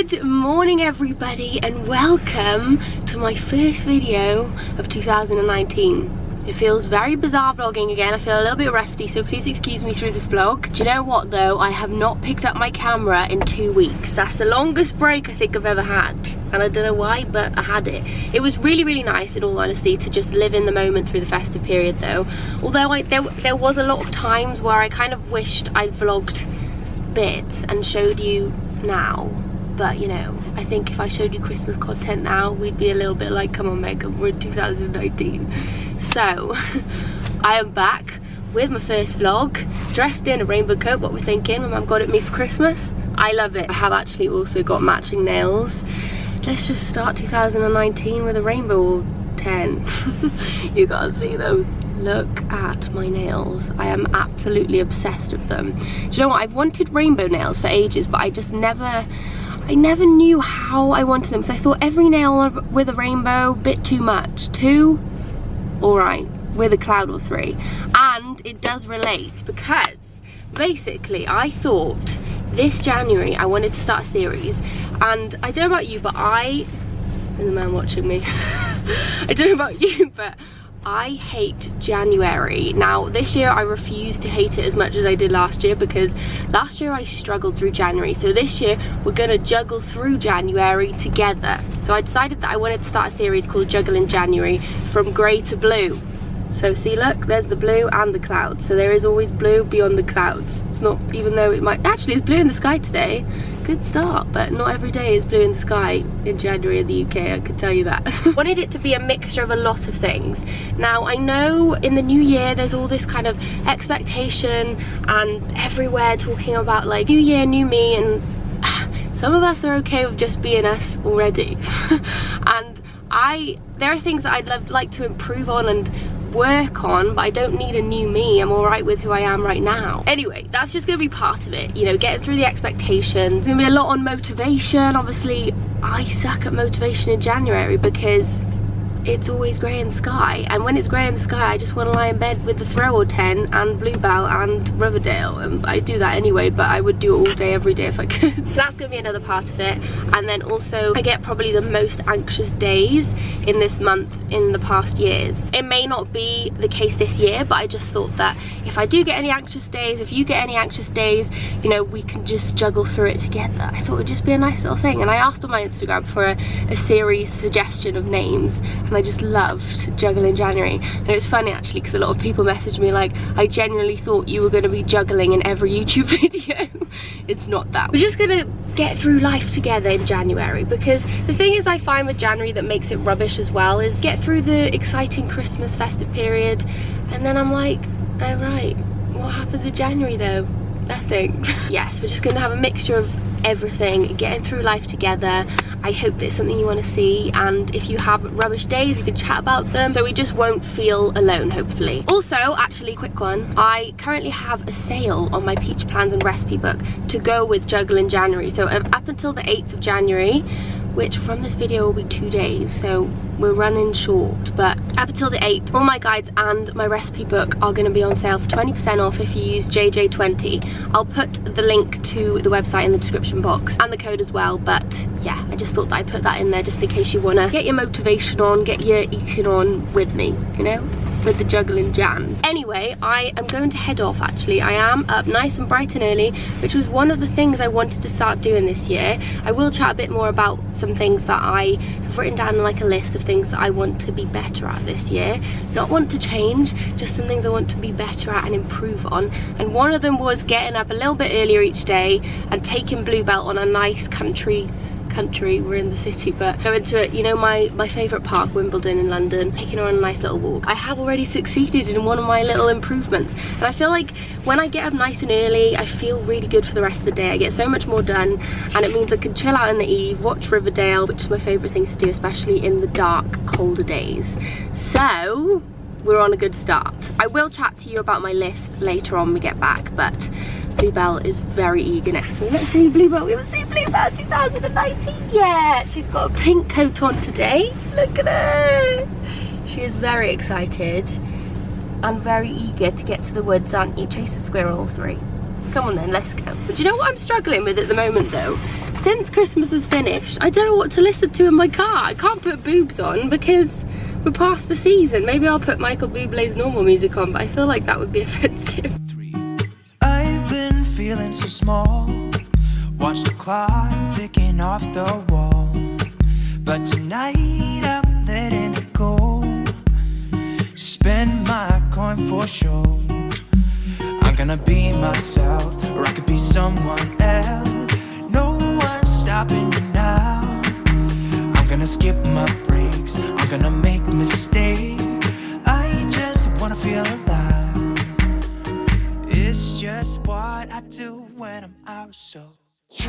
Good morning everybody and welcome to my first video of 2019. It feels very bizarre vlogging again. I feel a little bit rusty, so please excuse me through this vlog. Do you know what though? I have not picked up my camera in 2 weeks. That's the longest break I think I've ever had. And I don't know why, but I had it. It was really, really nice in all honesty to just live in the moment through the festive period though. Although there was a lot of times where I kind of wished I'd vlogged bits and showed you now. But you know, I think if I showed you Christmas content now, we'd be a little bit like, come on Meggan, we're in 2019. So, I am back with my first vlog, dressed in a rainbow coat, what we're thinking. My mum got it me for Christmas. I love it. I have actually also got matching nails. Let's just start 2019 with a rainbow 10. You can't see them. Look at my nails. I am absolutely obsessed with them. Do you know what? I've wanted rainbow nails for ages, but I never knew how I wanted them, because I thought every nail with a rainbow, bit too much. 2, alright, with a cloud or 3. And it does relate, because basically I thought this January I wanted to start a series, and I don't know about you, but there's a man watching me. I don't know about you, but I hate January. Now this year I refuse to hate it as much as I did last year, because last year I struggled through January. So this year we're gonna juggle through January together. So I decided that I wanted to start a series called Juggling January, from grey to blue. So see, look, there's the blue and the clouds. So there is always blue beyond the clouds. It's not, even though it might, actually it's blue in the sky today. Good start, but not every day is blue in the sky in January in the UK, I can tell you that. Wanted it to be a mixture of a lot of things. Now I know in the new year there's all this kind of expectation and everywhere talking about like new year, new me, and some of us are okay with just being us already. And there are things that I'd like to improve on and work on, but I don't need a new me. I'm alright with who I am right now. Anyway, that's just gonna be part of it, you know, getting through the expectations. It's gonna be a lot on motivation. Obviously I suck at motivation in January because it's always grey in the sky, and when it's grey in the sky I just want to lie in bed with the throw or 10 and Bluebell and Riverdale, and I do that anyway, but I would do it all day every day if I could. So that's gonna be another part of it. And then also I get probably the most anxious days in this month in the past years. It may not be the case this year, but I just thought that if I do get any anxious days, if you get any anxious days, you know, we can just juggle through it together. I thought it would just be a nice little thing. And I asked on my Instagram for a series suggestion of names, and I just loved Juggling January. And it was funny actually, because a lot of people messaged me like, I genuinely thought you were going to be juggling in every YouTube video. It's not that. We're just gonna get through life together in January, because the thing is I find with January that makes it rubbish as well is get through the exciting Christmas festive period, and then I'm like, oh right, what happens in January though? Nothing. Yes, we're just gonna have a mixture of everything, getting through life together. I hope that it's something you want to see, and if you have rubbish days we can chat about them, so we just won't feel alone, hopefully. Also, actually, quick one, I currently have a sale on my peach plans and recipe book to go with Juggling January. So up until the 8th of January, which from this video will be 2 days, so we're running short, but up until the 8th, all my guides and my recipe book are going to be on sale for 20% off if you use JJ20. I'll put the link to the website in the description box and the code as well, but yeah, I just thought that I'd put that in there just in case you want to get your motivation on, get your eating on with me, you know, with the juggling jams. Anyway, I am going to head off actually. I am up nice and bright and early, which was one of the things I wanted to start doing this year. I will chat a bit more about some things that I have written down in like a list of things that I want to be better at this year. Not want to change, just some things I want to be better at and improve on. And one of them was getting up a little bit earlier each day and taking Bluebell on a nice country, we're in the city, but going to, you know, my favourite park, Wimbledon in London, taking her on a nice little walk. I have already succeeded in one of my little improvements, and I feel like when I get up nice and early I feel really good for the rest of the day. I get so much more done, and it means I can chill out in the eve, watch Riverdale, which is my favourite thing to do, especially in the dark, colder days. So we're on a good start. I will chat to you about my list later on when we get back, but Bluebell is very eager next to me. Let's show you Bluebell. We haven't seen Bluebell 2019 yet. She's got a pink coat on today. Look at her. She is very excited and very eager to get to the woods, aren't you? Chase a squirrel or 3. Come on then, let's go. But you know what I'm struggling with at the moment though? Since Christmas is finished, I don't know what to listen to in my car. I can't put Boobs on because we're past the season. Maybe I'll put Michael Bublé's normal music on, but I feel like that would be offensive. I've been feeling so small. Watch the clock ticking off the wall. But tonight I'm letting it go. Spend my coin for sure. I'm gonna be myself, or I could be someone else. No one's stopping me now. I'm gonna skip my breaks, I'm gonna make mistakes. I just wanna feel alive. It's just what I do when I'm out, so.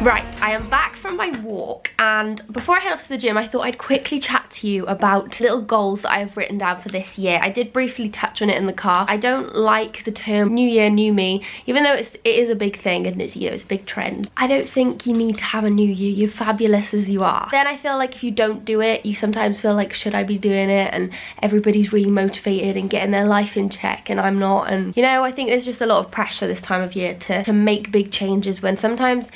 Right, I am back from my walk, and before I head off to the gym, I thought I'd quickly chat to you about little goals that I've written down for this year. I did briefly touch on it in the car. I don't like the term new year, new me, even though it is a big thing and it's, you know, it's a big trend. I don't think you need to have a new you. You're fabulous as you are. Then I feel like if you don't do it, you sometimes feel like, should I be doing it? And everybody's really motivated and getting their life in check, and I'm not. And you know, I think there's just a lot of pressure this time of year to make big changes, when sometimes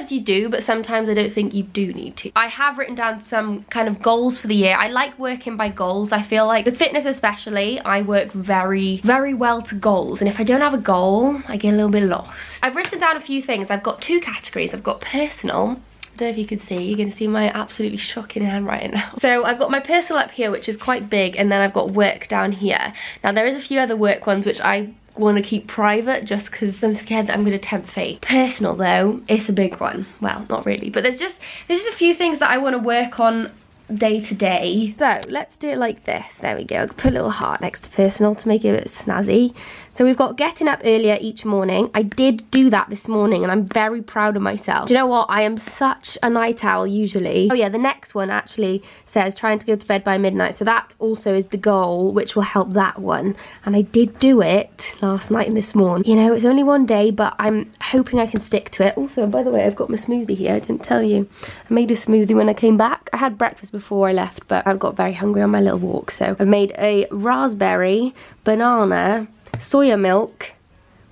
you do, but sometimes I don't think you do need to. I have written down some kind of goals for the year. I like working by goals. I feel like with fitness especially, I work very, very well to goals, and if I don't have a goal, I get a little bit lost. I've written down a few things. I've got two categories. I've got personal. I don't know if you can see, you're going to see my absolutely shocking handwriting now. So I've got my personal up here, which is quite big, and then I've got work down here. Now there is a few other work ones which I want to keep private just because I'm scared that I'm going to tempt fate. Personal though, it's a big one. Well, not really, but there's just a few things that I want to work on day to day. So let's do it like this. There we go. I'll put a little heart next to personal to make it a bit snazzy. So we've got getting up earlier each morning. I did do that this morning and I'm very proud of myself. Do you know what? I am such a night owl usually. Oh yeah, the next one actually says trying to go to bed by midnight. So that also is the goal, which will help that one. And I did do it last night and this morning. You know, it's only one day, but I'm hoping I can stick to it. Also, by the way, I've got my smoothie here. I didn't tell you. I made a smoothie when I came back. I had breakfast before I left, but I got very hungry on my little walk. So I've made a raspberry, banana, soya milk,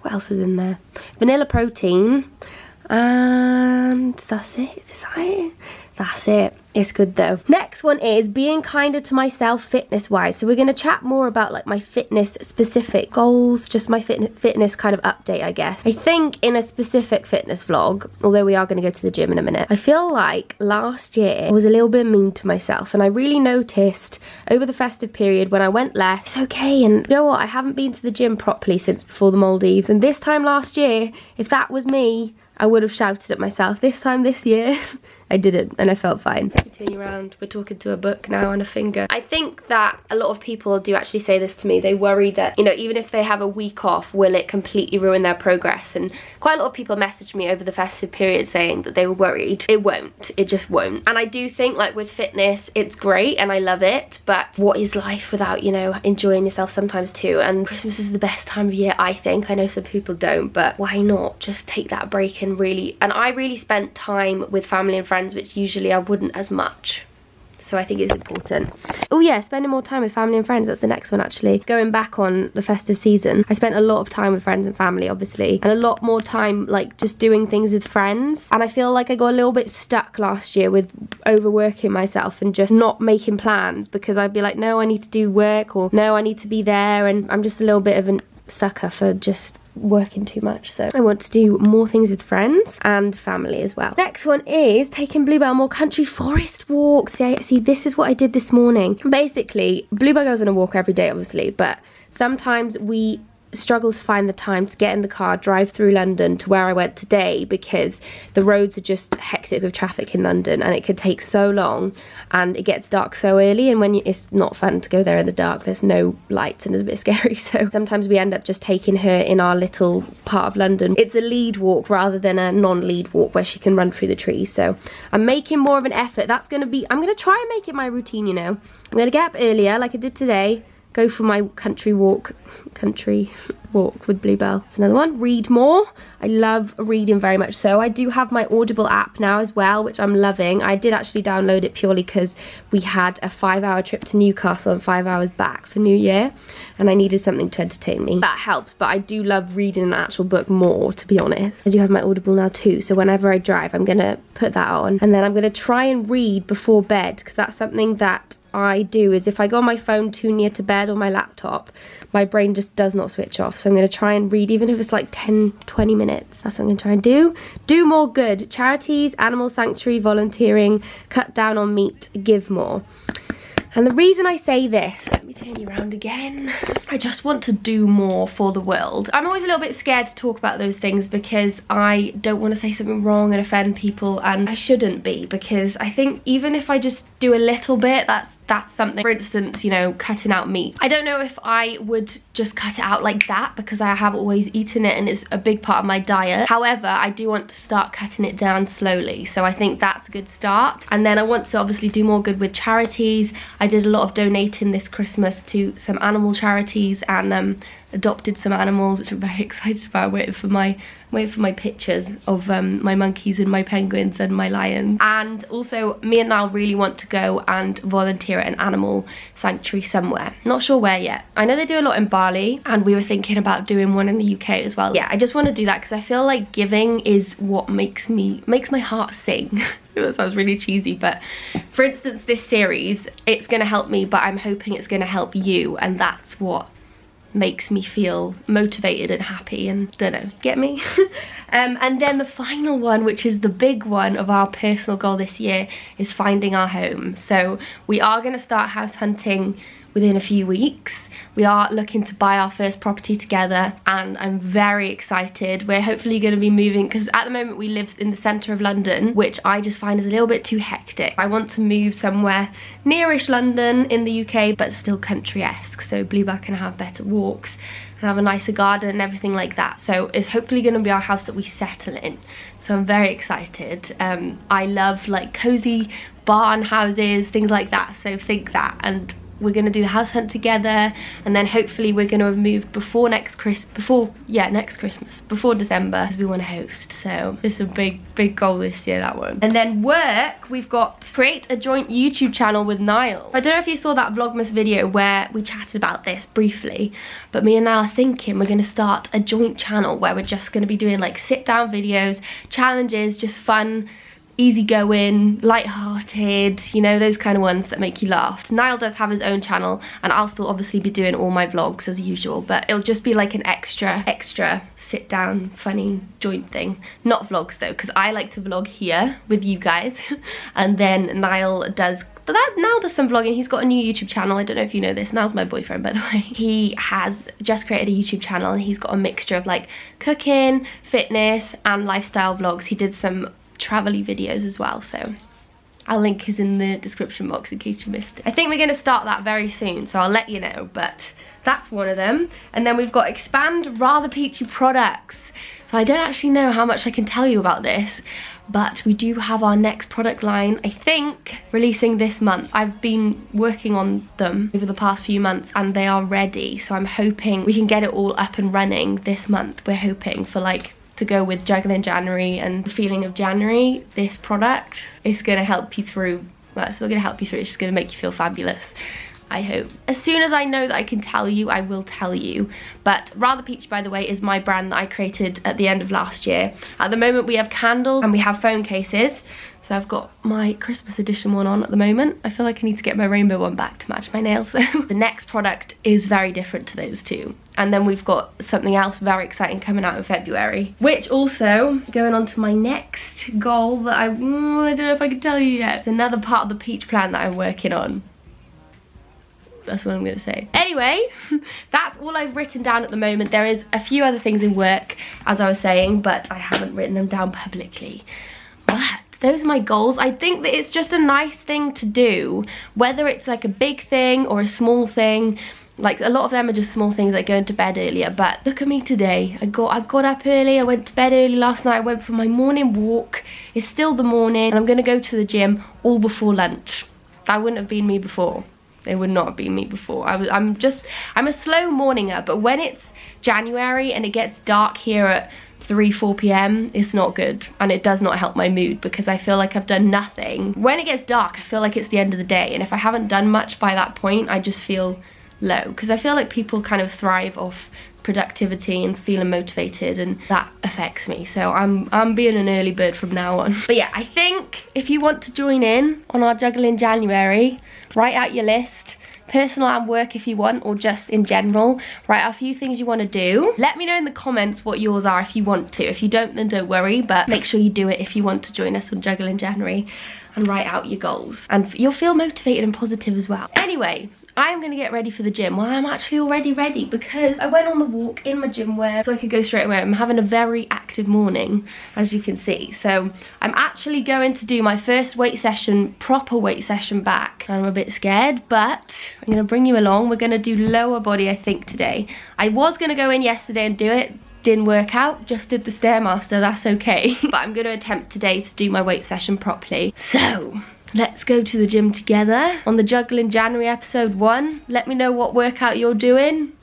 what else is in there? Vanilla protein, and that's it. Is that it? That's it. It's good though. Next one is being kinder to myself fitness wise. So we're going to chat more about like my fitness specific goals, just my fitness kind of update, I guess. I think in a specific fitness vlog, although we are going to go to the gym in a minute, I feel like last year I was a little bit mean to myself, and I really noticed over the festive period when I went less, it's okay. And you know what? I haven't been to the gym properly since before the Maldives, and this time last year, if that was me, I would have shouted at myself. This time this year, I didn't, and I felt fine. Turn you around, we're talking to a book now and a finger. I think that a lot of people do actually say this to me. They worry that, you know, even if they have a week off, will it completely ruin their progress? And quite a lot of people messaged me over the festive period saying that they were worried. It won't, it just won't. And I do think like with fitness, it's great and I love it, but what is life without, you know, enjoying yourself sometimes too? And Christmas is the best time of year, I think. I know some people don't, but why not just take that break and really, and I really spent time with family and friends, which usually I wouldn't as much. So I think it's important. Oh yeah, spending more time with family and friends, that's the next one actually. Going back on the festive season, I spent a lot of time with friends and family obviously, and a lot more time like just doing things with friends. And I feel like I got a little bit stuck last year with overworking myself and just not making plans, because I'd be like, no, I need to do work, or no, I need to be there, and I'm just a little bit of a sucker for just working too much. So I want to do more things with friends and family as well. Next one is taking Bluebell more country forest walks. See, this is what I did this morning. Basically, Bluebell goes on a walk every day obviously, but sometimes we struggle to find the time to get in the car, drive through London to where I went today, because the roads are just hectic with traffic in London and it could take so long and it gets dark so early, and when it's not fun to go there in the dark, there's no lights and it's a bit scary. So sometimes we end up just taking her in our little part of London. It's a lead walk rather than a non-lead walk where she can run through the trees. So I'm making more of an effort. That's going to be, I'm going to try and make it my routine, you know. I'm going to get up earlier like I did today, go for my country walk with Bluebell. It's another one. Read more. I love reading very much so. I do have my Audible app now as well, which I'm loving. I did actually download it purely because we had a 5-hour trip to Newcastle and 5 hours back for New Year, and I needed something to entertain me. That helps, but I do love reading an actual book more, to be honest. I do have my Audible now too, so whenever I drive, I'm gonna put that on, and then I'm gonna try and read before bed, because that's something that I do, is if I go on my phone too near to bed or my laptop, my brain just does not switch off. So I'm going to try and read, even if it's like 10-20 minutes. That's what I'm going to try and do. Do more good. Charities, animal sanctuary, volunteering, cut down on meat, give more. And the reason I say this, let me turn you around again. I just want to do more for the world. I'm always a little bit scared to talk about those things because I don't want to say something wrong and offend people, and I shouldn't be, because I think even if I just do a little bit, that's something. For instance, you know, cutting out meat. I don't know if I would just cut it out like that because I have always eaten it and it's a big part of my diet. However, I do want to start cutting it down slowly. So I think that's a good start. And then I want to obviously do more good with charities. I did a lot of donating this Christmas to some animal charities and adopted some animals, which I'm very excited about. Waiting for my pictures of my monkeys and my penguins and my lions. And also me and Niall really want to go and volunteer at an animal sanctuary somewhere. Not sure where yet. I know they do a lot in Bali, and we were thinking about doing one in the UK as well. Yeah, I just want to do that because I feel like giving is what makes my heart sing. That sounds really cheesy, but for instance, this series, it's going to help me, but I'm hoping it's going to help you, and that's what makes me feel motivated and happy, and don't know, get me? And then the final one, which is the big one of our personal goal this year, is finding our home. So we are going to start house hunting within a few weeks. We are looking to buy our first property together, and I'm very excited. We're hopefully going to be moving, because at the moment we live in the centre of London, which I just find is a little bit too hectic. I want to move somewhere nearish London in the UK, but still country-esque, so Bluebell can have better walks and have a nicer garden and everything like that. So it's hopefully going to be our house that we settle in. So I'm very excited. I love like cozy barn houses, things like that, so think that. And we're going to do the house hunt together, and then hopefully we're going to have moved before next Christmas, before December, because we want to host. So this is a big goal this year, that one. And then work, we've got to create a joint YouTube channel with Niall. I don't know if you saw that Vlogmas video where we chatted about this briefly, but me and Niall are thinking we're going to start a joint channel where we're just going to be doing like sit down videos, challenges, just fun, easygoing, light-hearted, you know, those kind of ones that make you laugh. Niall does have his own channel, and I'll still obviously be doing all my vlogs as usual, but it'll just be like an extra sit down funny joint thing. Not vlogs though, because I like to vlog here with you guys and then Niall does some vlogging. He's got a new YouTube channel. I don't know if you know this. Niall's my boyfriend, by the way. He has just created a YouTube channel, and he's got a mixture of like cooking, fitness and lifestyle vlogs. He did some travel-y videos as well, so I'll link his in the description box in case you missed it. I think we're going to start that very soon, so I'll let you know, but that's one of them. And then we've got expand Rather Peachy products. So I don't actually know how much I can tell you about this, but we do have our next product line, I think, releasing this month. I've been working on them over the past few months and they are ready, so I'm hoping we can get it all up and running this month. We're hoping for like to go with Juggling January and the feeling of January. This product is going to help you through, well, it's not going to help you through, it's just going to make you feel fabulous, I hope. As soon as I know that I can tell you, I will tell you. But Rather Peach, by the way, is my brand that I created at the end of last year. At the moment we have candles and we have phone cases. So I've got my Christmas edition one on at the moment. I feel like I need to get my rainbow one back to match my nails though. The next product is very different to those two. And then we've got something else very exciting coming out in February, which also, going on to my next goal that I don't know if I can tell you yet. It's another part of the peach plan that I'm working on. That's what I'm going to say. Anyway, that's all I've written down at the moment. There is a few other things in work, as I was saying, but I haven't written them down publicly. But those are my goals. I think that it's just a nice thing to do, whether it's like a big thing or a small thing. Like a lot of them are just small things like going to bed earlier, but look at me today. I got up early, I went to bed early last night, I went for my morning walk. It's still the morning and I'm going to go to the gym all before lunch. That wouldn't have been me before. It would not have been me before. I'm a slow morninger, but when it's January and it gets dark here at 3-4 p.m, it's not good, and it does not help my mood because I feel like I've done nothing. When it gets dark, I feel like it's the end of the day, and if I haven't done much by that point, I just feel low, because I feel like people kind of thrive off productivity and feeling motivated, and that affects me. So I'm being an early bird from now on. But yeah, I think if you want to join in on our Juggling January, write out your list, personal and work if you want, or just in general. Write out a few things you want to do. Let me know in the comments what yours are if you want to. If you don't, then don't worry, but make sure you do it if you want to join us on Juggling January, and write out your goals, and you'll feel motivated and positive as well. Anyway, I'm gonna get ready for the gym. Well, I'm actually already ready because I went on the walk in my gym wear so I could go straight away. I'm having a very active morning, as you can see. So I'm actually going to do my first weight session, proper weight session back. I'm a bit scared, but I'm gonna bring you along. We're gonna do lower body, I think, today. I was gonna go in yesterday and do it. Didn't work out, just did the Stairmaster, that's okay. But I'm gonna attempt today to do my weight session properly. So, let's go to the gym together on the Juggling January episode 1. Let me know what workout you're doing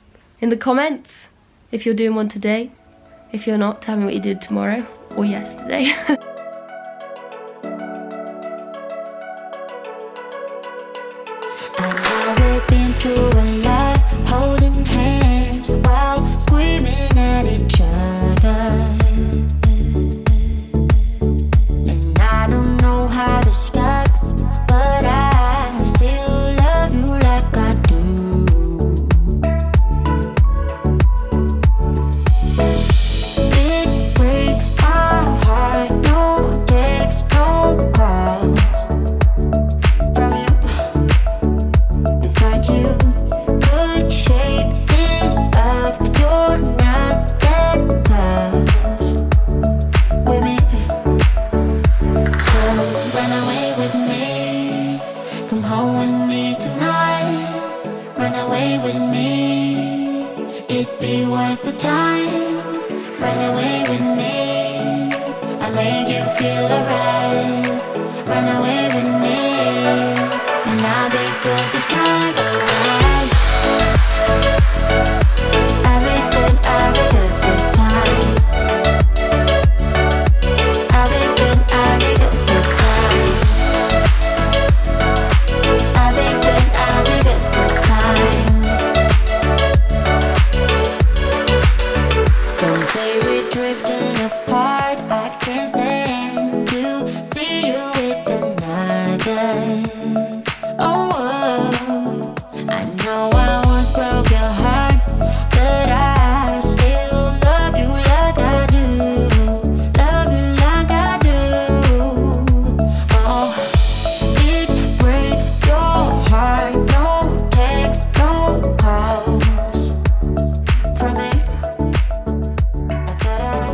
in the comments, if you're doing one today. If you're not, tell me what you did tomorrow or yesterday. We've been through a lot, holding hands while screaming at each other. And I don't know how to stop, but I still love you like I do. It breaks my heart, no text, no calls from you. Without you, could shake this off, but you're not that tough with me. So run away with me, come home with me tonight. Run away with me, it'd be worth the time. Run away with me, I'll make you feel alright. Run away with me, and I'll be good this time around. I'll be good this time. I'll be good this time. I'll be good this time. Don't say we're drifting apart, I can't stand to see you with another. Oh, I know I once broke your heart, but I still love you like I do. Love you like I do. Oh, it breaks your heart. No text, no calls from me. I thought I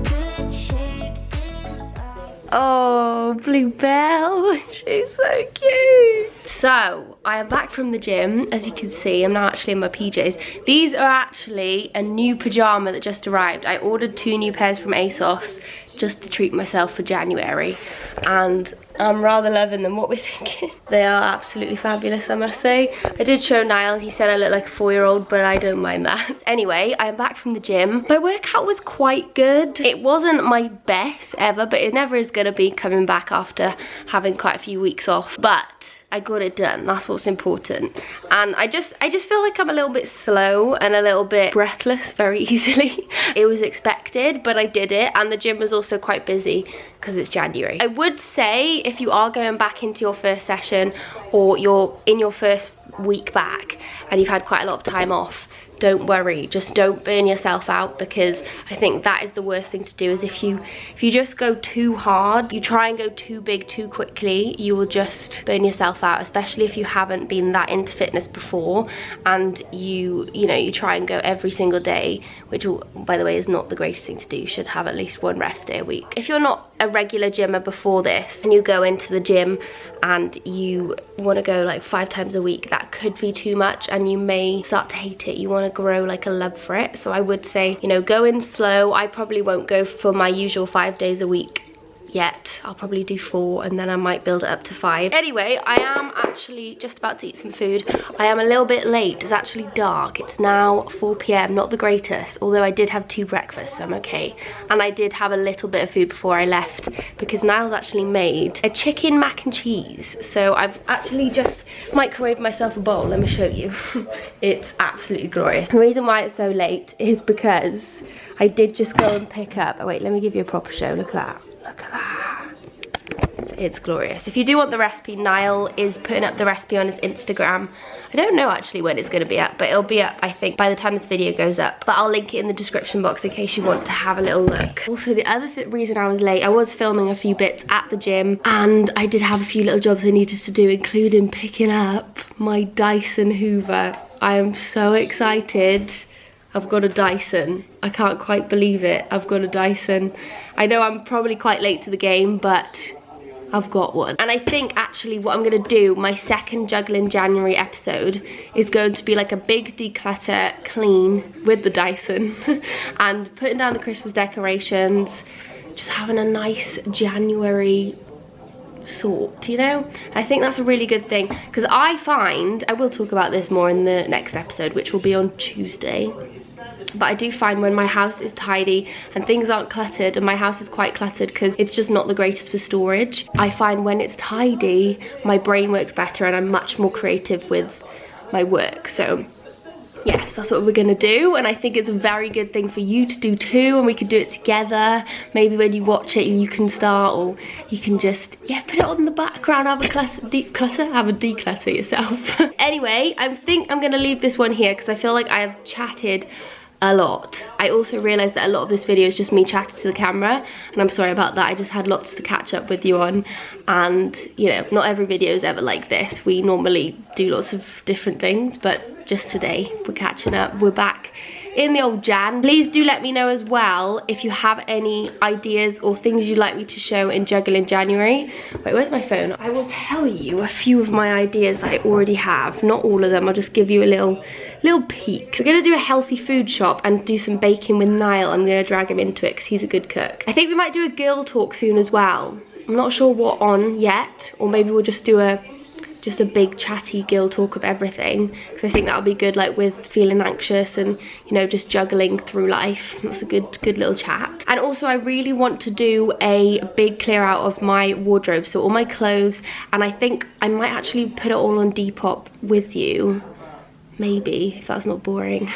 could shake this off. Oh, Bluebell, she's so cute. So, I am back from the gym. As you can see, I'm now actually in my PJs. These are actually a new pyjama that just arrived. I ordered 2 new pairs from ASOS just to treat myself for January, and I'm rather loving them. What we're thinking? They are absolutely fabulous, I must say. I did show Niall and he said I look like a 4-year-old, but I don't mind that. Anyway, I'm back from the gym. My workout was quite good. It wasn't my best ever, but it never is gonna be coming back after having quite a few weeks off. But I got it done, that's what's important. And I just feel like I'm a little bit slow and a little bit breathless very easily. It was expected, but I did it, and the gym was also quite busy because it's January. I would say if you are going back into your first session, or you're in your first week back and you've had quite a lot of time off, don't worry, just don't burn yourself out, because I think that is the worst thing to do. Is if you just go too hard, you try and go too big too quickly, you will just burn yourself out, especially if you haven't been that into fitness before and you try and go every single day, which by the way is not the greatest thing to do. You should have at least 1 rest day a week. If you're not a regular gymmer before this and you go into the gym and you want to go like 5 times a week, that could be too much and you may start to hate it. You want to grow like a love for it. So I would say, go in slow. I probably won't go for my usual 5 days a week yet. I'll probably do 4 and then I might build it up to 5. Anyway, I am actually just about to eat some food. I am a little bit late. It's actually dark. It's now 4 p.m, not the greatest, although I did have 2 breakfasts, so I'm okay. And I did have a little bit of food before I left because Niall's actually made a chicken mac and cheese. So I've actually just microwaved myself a bowl. Let me show you. It's absolutely glorious. The reason why it's so late is because I did just go and pick up, oh wait, let me give you a proper show. Look at that. Look at that. It's glorious. If you do want the recipe, Niall is putting up the recipe on his Instagram. I don't know actually when it's going to be up, but it'll be up, I think, by the time this video goes up. But I'll link it in the description box in case you want to have a little look. Also, the other reason I was late, I was filming a few bits at the gym, and I did have a few little jobs I needed to do, including picking up my Dyson Hoover. I am so excited. I've got a Dyson. I can't quite believe it. I've got a Dyson. I know I'm probably quite late to the game, but I've got one. And I think actually what I'm gonna do, my second Juggling January episode is going to be like a big declutter clean with the Dyson and putting down the Christmas decorations, just having a nice January sort, you know? I think that's a really good thing because I find, I will talk about this more in the next episode, which will be on Tuesday, but I do find when my house is tidy and things aren't cluttered, and my house is quite cluttered because it's just not the greatest for storage, I find when it's tidy my brain works better and I'm much more creative with my work. So yes, that's what we're gonna do, and I think it's a very good thing for you to do too, and we could do it together. Maybe when you watch it you can start, or you can just, yeah, put it on in the background, have a declutter yourself. Anyway, I think I'm gonna leave this one here because I feel like I have chatted a lot. I also realized that a lot of this video is just me chatting to the camera, and I'm sorry about that. I just had lots to catch up with you on, and you know, not every video is ever like this. We normally do lots of different things, but just today we're catching up. We're back in the old Jan. Please do let me know as well if you have any ideas or things you'd like me to show in Juggling January. Wait, where's my phone? I will tell you a few of my ideas that I already have. Not all of them, I'll just give you a little peek. We're gonna do a healthy food shop and do some baking with Niall. I'm gonna drag him into it because he's a good cook. I think we might do a girl talk soon as well. I'm not sure what on yet, or maybe we'll just do a big chatty girl talk of everything, because I think that'll be good, like with feeling anxious and, you know, just juggling through life. That's a good little chat. And also I really want to do a big clear out of my wardrobe, so all my clothes, and I think I might actually put it all on Depop with you. Maybe, if that's not boring.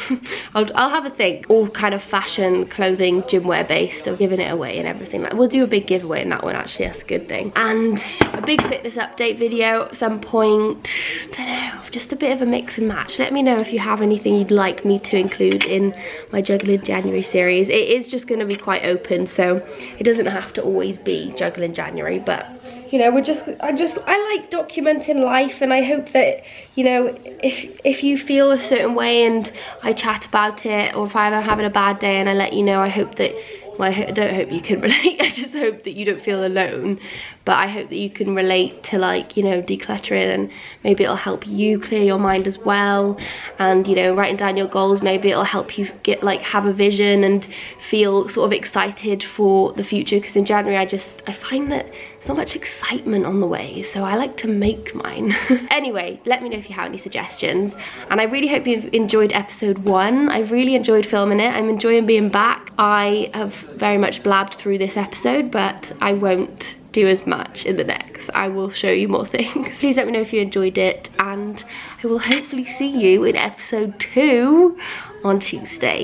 I'll have a think. All kind of fashion, clothing, gym wear based, of giving it away and everything. Like, we'll do a big giveaway in that one actually, that's a good thing. And a big fitness update video at some point. Don't know, just a bit of a mix and match. Let me know if you have anything you'd like me to include in my Juggling January series. It is just gonna be quite open, so it doesn't have to always be Juggling January, but you know, I like documenting life, and I hope that, you know, if you feel a certain way and I chat about it, or if I'm having a bad day and I let you know, I hope that, well, I don't hope you can relate, I just hope that you don't feel alone, but I hope that you can relate to, like, you know, decluttering, and maybe it'll help you clear your mind as well, and, you know, writing down your goals, maybe it'll help you get, like, have a vision and feel sort of excited for the future, because in January I find that there's not much excitement on the way, so I like to make mine. Anyway, let me know if you have any suggestions, and I really hope you've enjoyed episode 1. I really enjoyed filming it. I'm enjoying being back. I have very much blabbed through this episode, but I won't do as much in the next. I will show you more things. Please let me know if you enjoyed it, and I will hopefully see you in episode 2 on Tuesday.